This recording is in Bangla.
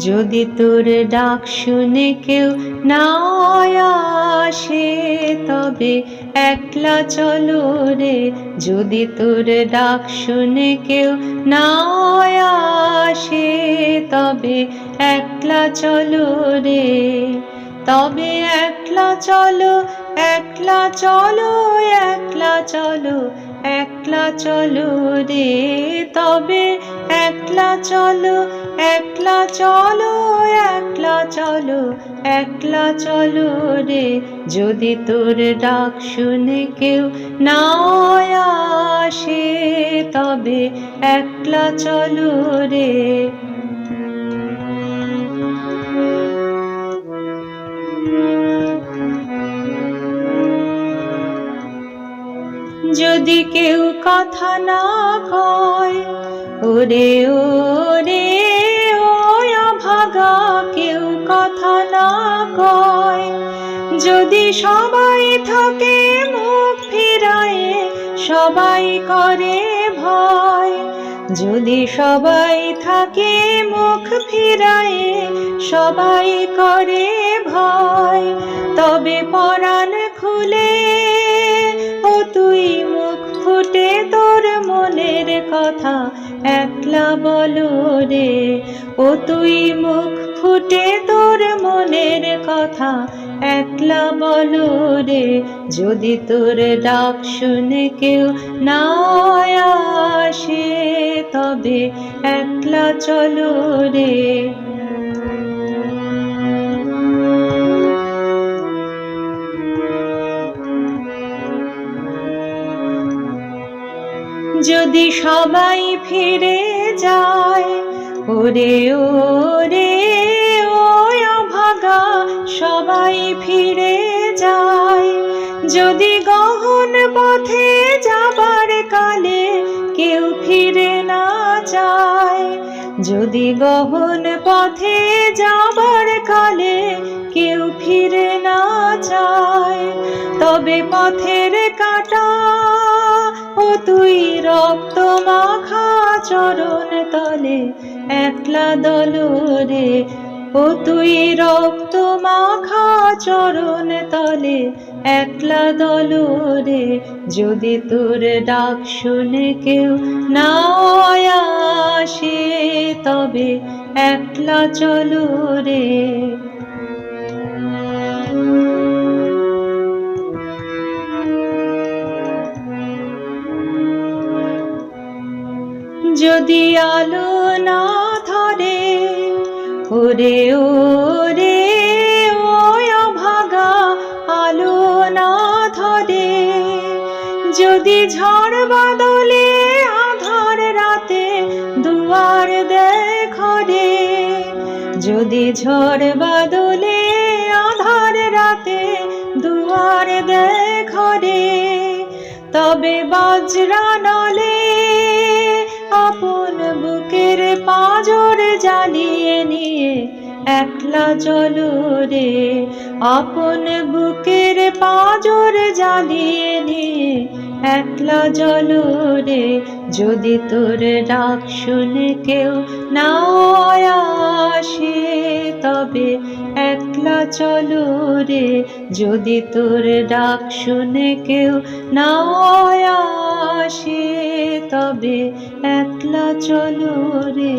যদি তোর ডাক শুনে কেউ না আসে তবে একলা চলো রে। যদি তোর ডাক শুনে কেউ না আসে তবে একলা চলো রে। তবে একলা চলো, একলা চলো, একলা চলো, একলা চলো রে। তবে একলা চলো, একলা চলো, একলা চলো, একলা চলো রে। যদি তোর ডাক শুনে কেউ না আসে তবে একলা চলো রে। যদি কেউ কথা না কয়, ওরে ওরে ও অভাগা, কেউ কথা না কয়। যদি সবাই থাকে মুখ ফিরায়ে, সবাই করে ভয়। যদি সবাই থাকে মুখ ফিরায়ে, সবাই করে ভয়। তবে পরাণ খুলে ও তুই মুখ ফুটে তোর মনের কথা একলা বলো রে। ও তুই মুখ ফুটে তোর মনের কথা একলা বলো রে। যদি তোর ডাক শুনে কেউ না আসে তবে একলা চলো রে। যদি সবাই ফিরে যায়, ওরে ওরে ও অভাগা, সবাই ফিরে যায়। যদি গহন পথে যাবার কালে কেউ ফিরে না যায়, যদি গহন পথে যাবার কালে কেউ ফিরে না যায়, তবে পথের কাঁটা ও তুই রক্ত মাখা চরণ তলে একলা দলো রে। ও তুই রক্ত মাখা চরণ তলে একলা দলো রে। যদি তোর ডাক শুনে কেউ না আসে তবে একলা চলো রে। যদি আলো না ধরে, ওরে ওরে ও অভাগা, আলো না ধরে। যদি ঝড় বাদলে আধার রাতে দুয়ার দেয় ঘরে, যদি ঝড় বাদলে আধার রাতে দুয়ার দেয় ঘরে, তবে বজ্রা নলে আপন বুকের পাঁজর জ্বালিয়ে নিয়ে একলা চলো রে। আপন বুকের পাঁজর জ্বালিয়ে নিয়ে একলা চলো রে। যদি তোর ডাক শুনে কেউ না আসে তবে একলা চলো রে। যদি তোর ডাক শুনে কেউ না আসে তবে একলা চলো রে।